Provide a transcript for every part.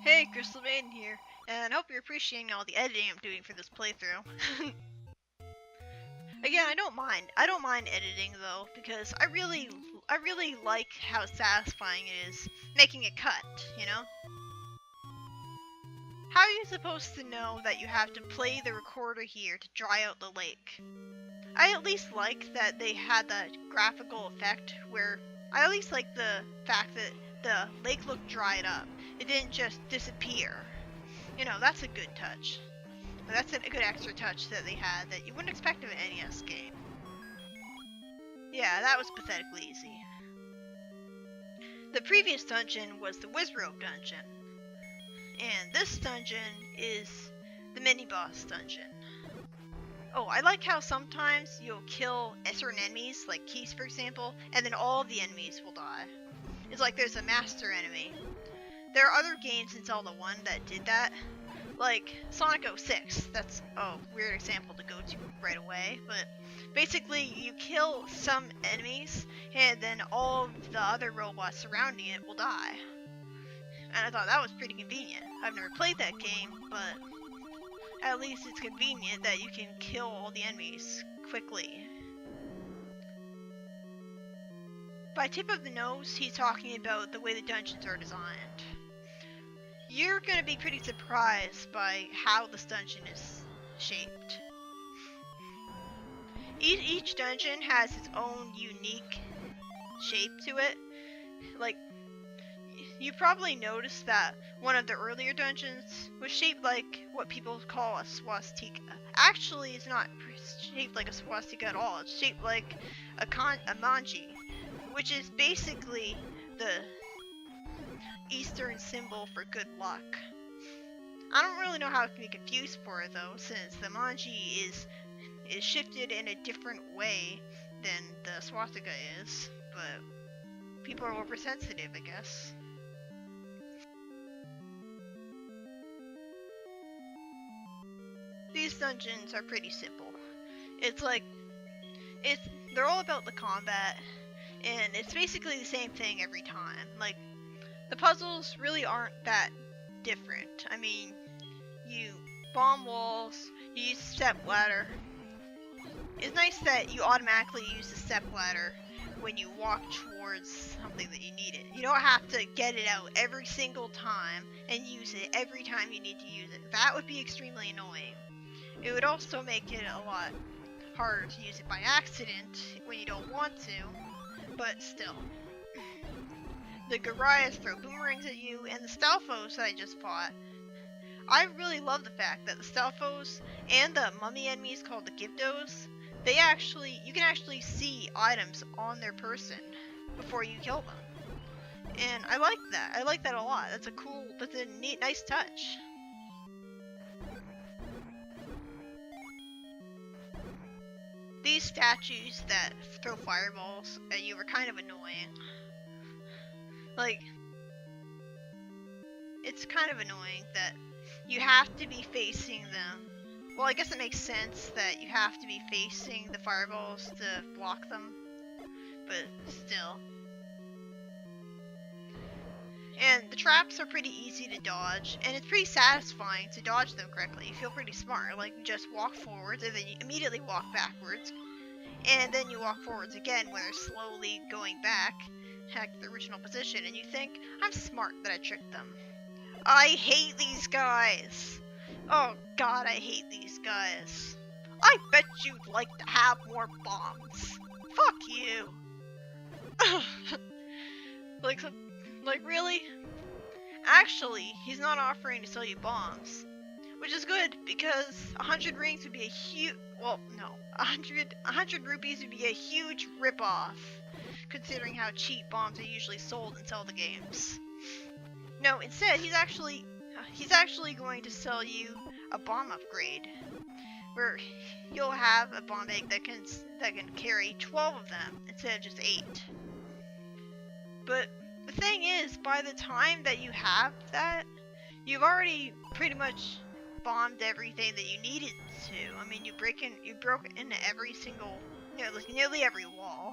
Hey, Crystal Maiden here, and I hope you're appreciating all the editing I'm doing for this playthrough. Again, I don't mind. I don't mind editing though, because I really like how satisfying it is making a cut, you know? How are you supposed to know that you have to play the recorder here to dry out the lake? I at least like that they had that graphical effect where I at least like the fact that the lake looked dried up. It didn't just disappear. You know, that's a good touch. That's a good extra touch that they had that you wouldn't expect of an NES game. Yeah, that was pathetically easy. The previous dungeon was the Wizrobe dungeon, and this dungeon is the mini-boss dungeon. Oh, I like how sometimes you'll kill certain enemies, like Keys for example, and then all of the enemies will die. It's like there's a master enemy. There are other games in Zelda 1 that did that, like Sonic 06. That's a weird example to go to right away, but basically you kill some enemies and then all of the other robots surrounding it will die. And I thought that was pretty convenient. I've never played that game, but at least it's convenient that you can kill all the enemies quickly. By tip of the nose, he's talking about the way the dungeons are designed. You're going to be pretty surprised by how this dungeon is shaped. Each dungeon has its own unique shape to it. Like, you probably noticed that one of the earlier dungeons was shaped like what people call a swastika. Actually, it's not shaped like a swastika at all. It's shaped like a manji, which is basically the Eastern symbol for good luck. I don't really know how it can be confused for it though, since the manji is shifted in a different way than the swastika is, but people are oversensitive, I guess. These dungeons are pretty simple. It's like, they're all about the combat, and it's basically the same thing every time. Like, the puzzles really aren't that different. I mean, you bomb walls, you use the step ladder. It's nice that you automatically use the step ladder when you walk towards something that you need it. You don't have to get it out every single time and use it every time you need to use it. That would be extremely annoying. It would also make it a lot harder to use it by accident when you don't want to, but still. The Gorias throw boomerangs at you, and the Stalfos that I just fought. I really love the fact that the Stalfos and the mummy enemies called the Gibdos, you can actually see items on their person before you kill them. And I like that. I like that a lot. That's a neat, nice touch. These statues that throw fireballs at you are kind of annoying. Like, it's kind of annoying that you have to be facing them. Well, I guess it makes sense that you have to be facing the fireballs to block them, but still. And the traps are pretty easy to dodge, and it's pretty satisfying to dodge them correctly. You feel pretty smart. Like, you just walk forwards, and then you immediately walk backwards, and then you walk forwards again when they're slowly going back to the original position, and you think, I'm smart that I tricked them. I hate these guys! Oh god, I hate these guys. I bet you'd like to have more bombs. Fuck you! Like really? Actually, he's not offering to sell you bombs. Which is good, because 100 rings would be a huge... Well, no. 100 rupees would be a huge ripoff, considering how cheap bombs are usually sold in Zelda games. No, instead, he's actually going to sell you a bomb upgrade, where you'll have a bomb egg that can carry 12 of them instead of just 8. But the thing is, by the time that you have that, you've already pretty much bombed everything that you needed to. I mean, you broke into every single, nearly every wall.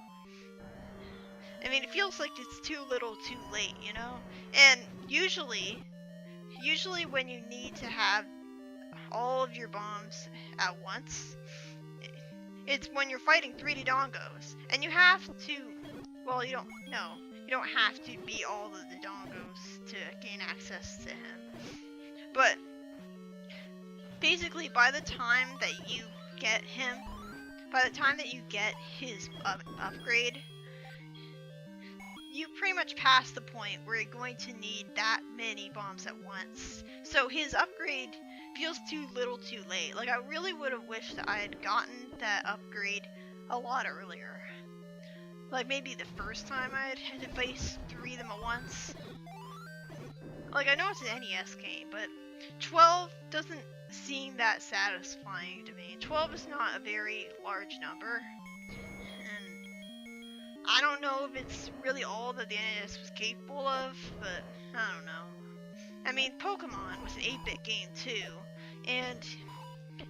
I mean, it feels like it's too little too late, you know? And usually, usually when you need to have all of your bombs at once, it's when you're fighting 3 Dodongos, and you have to, well, you don't have to beat all of the Dodongos to gain access to him, but basically by the time that you get him, by the time that you get his upgrade, you pretty much pass the point where you're going to need that many bombs at once. So his upgrade feels too little too late. Like, I really would have wished that I had gotten that upgrade a lot earlier. Like, maybe the first time I had to face 3 of them at once. Like, I know it's an NES game, but 12 doesn't seem that satisfying to me. 12 is not a very large number. I don't know if it's really all that the NES was capable of, but I don't know. I mean, Pokemon was an 8-bit game too, and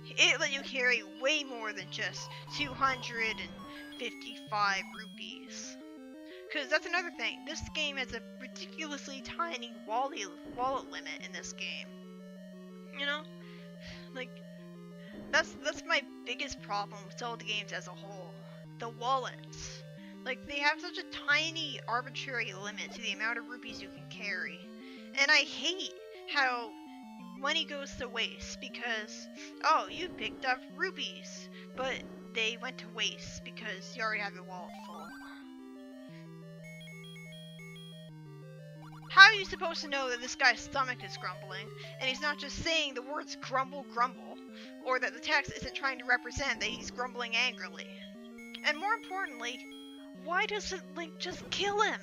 it let you carry way more than just 255 rupees. Because that's another thing, this game has a ridiculously tiny wallet limit in this game. You know? Like, that's my biggest problem with Zelda games as a whole. The wallets. Like, they have such a tiny, arbitrary limit to the amount of rupees you can carry. And I hate how money goes to waste because, oh, you picked up rupees, but they went to waste because you already have your wallet full. How are you supposed to know that this guy's stomach is grumbling, and he's not just saying the words grumble, grumble, or that the text isn't trying to represent that he's grumbling angrily? And more importantly, why doesn't Link just kill him?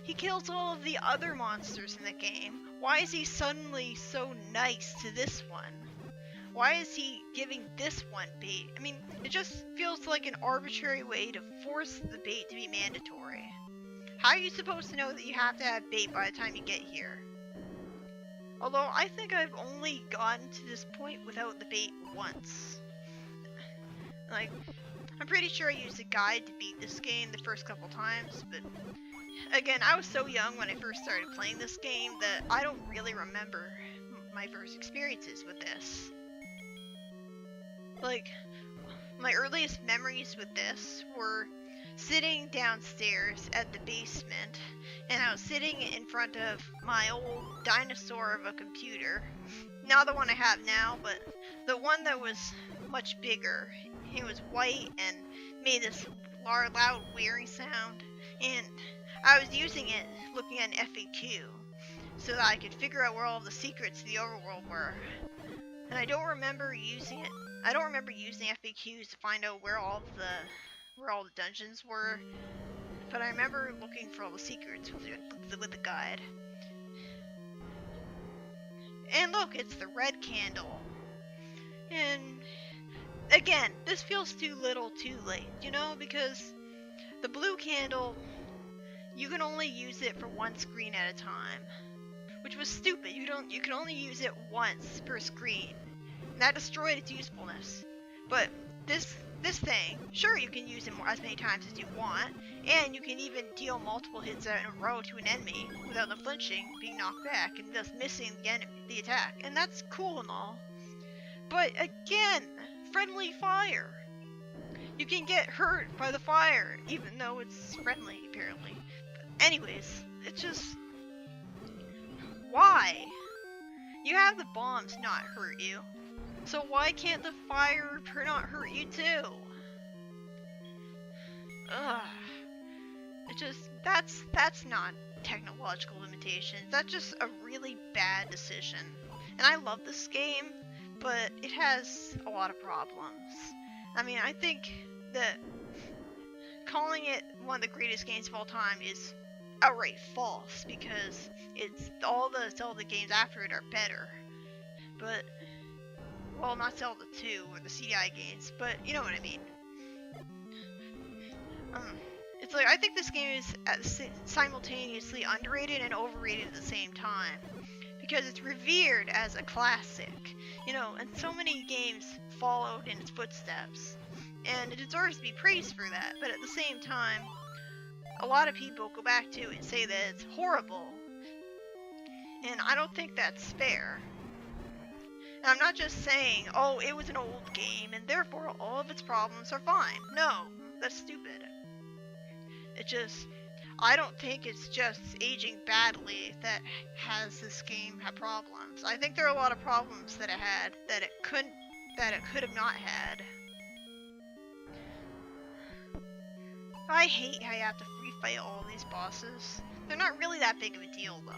He kills all of the other monsters in the game. Why is he suddenly so nice to this one? Why is he giving this one bait? I mean, it just feels like an arbitrary way to force the bait to be mandatory. How are you supposed to know that you have to have bait by the time you get here? Although, I think I've only gotten to this point without the bait once. Like, I'm pretty sure I used a guide to beat this game the first couple times, but again, I was so young when I first started playing this game that I don't really remember my first experiences with this. Like, my earliest memories with this were sitting downstairs at the basement, and I was sitting in front of my old dinosaur of a computer. Not the one I have now, but the one that was much bigger. It was white and made this loud whirring sound, and I was using it looking at an FAQ so that I could figure out where all the secrets of the overworld were. And I don't remember using it. I don't remember using FAQs to find out where all the dungeons were, but I remember looking for all the secrets with the guide. And look, it's the red candle. And again, this feels too little too late, you know, because the blue candle, you can only use it for one screen at a time, which was stupid. You can only use it once per screen, and that destroyed its usefulness. But this thing, sure, you can use it as many times as you want, and you can even deal multiple hits out in a row to an enemy without them flinching, being knocked back, and thus missing the attack, and that's cool and all. But again, friendly fire. You can get hurt by the fire, even though it's friendly, apparently. But anyways, it's just... why? You have the bombs not hurt you, so why can't the fire not hurt you too? Ugh. It just... that's not technological limitations. That's just a really bad decision. And I love this game, but it has a lot of problems. I mean, I think that calling it one of the greatest games of all time is outright false, because it's all the Zelda games after it are better. But, well, not Zelda 2 or the CDI games, but you know what I mean. It's like, I think this game is simultaneously underrated and overrated at the same time, because it's revered as a classic, you know, and so many games followed in its footsteps, and it deserves to be praised for that. But at the same time, a lot of people go back to it and say that it's horrible, And I don't think that's fair. And I'm not just saying, oh, it was an old game and therefore all of its problems are fine. No, that's stupid. It just, I don't think it's just aging badly that has this game have problems. I think there are a lot of problems that it had that it could have not had. I hate how you have to free fight all these bosses. They're not really that big of a deal though.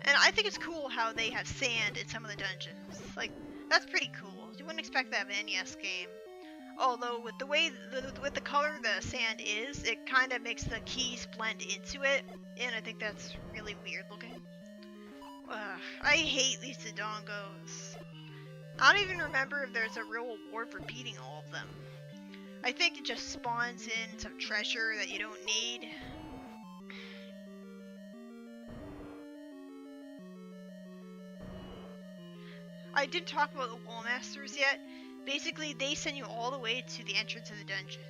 And I think it's cool how they have sand in some of the dungeons. Like, that's pretty cool. You wouldn't expect that of an NES game. Although with the way with the color the sand is, it kind of makes the keys blend into it, and I think that's really weird looking. I hate these Dodongos. I don't even remember if there's a real reward for beating all of them. I think it just spawns in some treasure that you don't need. I didn't talk about the Wall Masters yet. Basically, they send you all the way to the entrance of the dungeon.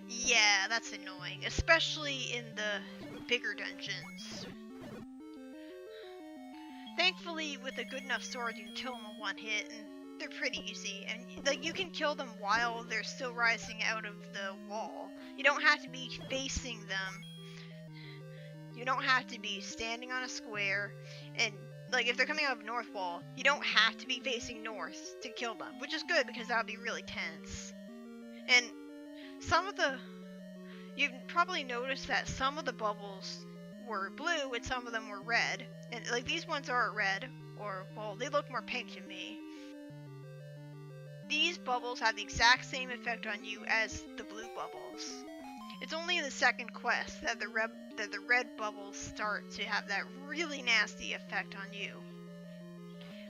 Yeah, that's annoying, especially in the bigger dungeons. Thankfully, with a good enough sword, you can kill them in one hit, and they're pretty easy. And like, you can kill them while they're still rising out of the wall. You don't have to be facing them. You don't have to be standing on a square, and like, if they're coming out of north wall, you don't have to be facing north to kill them, which is good because that would be really tense. And some of the, you've probably noticed that some of the bubbles were blue and some of them were red. And like, these ones are red, or well, they look more pink to me. These bubbles have the exact same effect on you as the blue bubbles. It's only in the second quest that the red bubbles start to have that really nasty effect on you,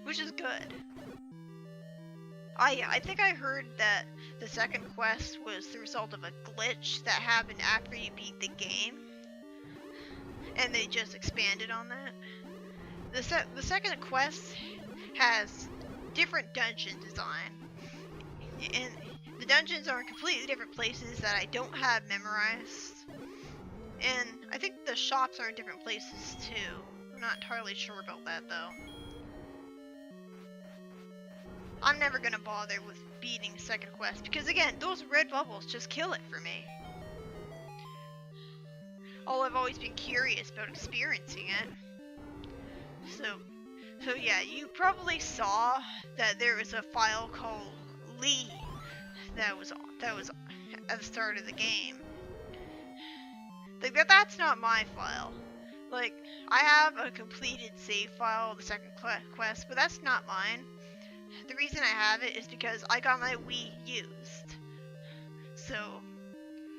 which is good. I think I heard that the second quest was the result of a glitch that happened after you beat the game, and they just expanded on that. The second quest has different dungeon design, and the dungeons are in completely different places that I don't have memorized. And I think the shops are in different places too. I'm not entirely sure about that though. I'm never gonna bother with beating the second quest because again, those red bubbles just kill it for me. Although I've always been curious about experiencing it. So yeah, you probably saw that there was a file called Lee that was at the start of the game. Like, that's not my file. Like, I have a completed save file of the second quest, but that's not mine. The reason I have it is because I got my Wii used. So,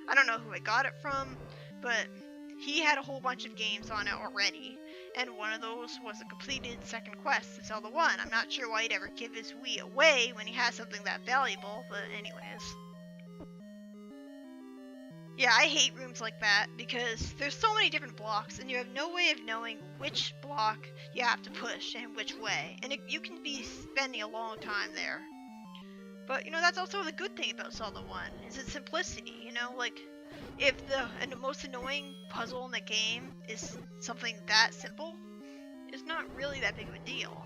I don't know who I got it from, but he had a whole bunch of games on it already, and one of those was a completed second quest to Zelda 1. I'm not sure why he'd ever give his Wii away when he has something that valuable, but anyways. Yeah, I hate rooms like that because there's so many different blocks and you have no way of knowing which block you have to push and which way. And you can be spending a long time there. But, you know, that's also the good thing about Zelda 1, is its simplicity, you know? Like, if the most annoying puzzle in the game is something that simple, it's not really that big of a deal.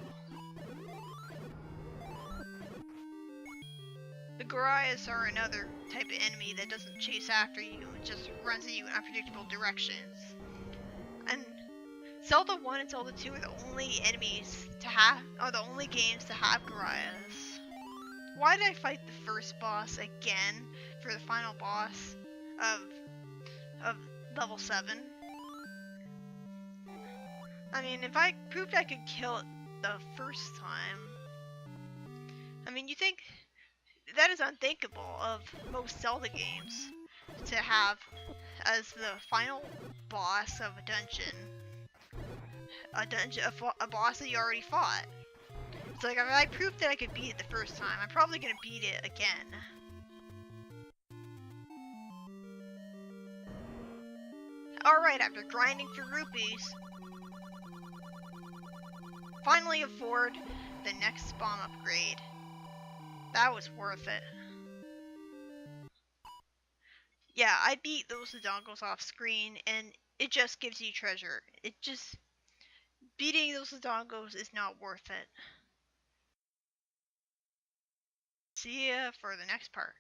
The Gorias are another type of enemy that doesn't chase after you, it just runs at you in unpredictable directions. And Zelda 1 and Zelda 2 are the only games to have Gorias. Why did I fight the first boss again for the final boss of level 7? I mean, if I proved I could kill it the first time, I mean, you think that is unthinkable of most Zelda games, to have as the final boss of a boss that you already fought. It's like, if I proved that I could beat it the first time, I'm probably gonna beat it again. Alright, after grinding for rupees, finally afford the next bomb upgrade. That was worth it. Yeah, I beat those dongles off screen, and it just gives you treasure. It just beating those dongles is not worth it. See ya for the next part.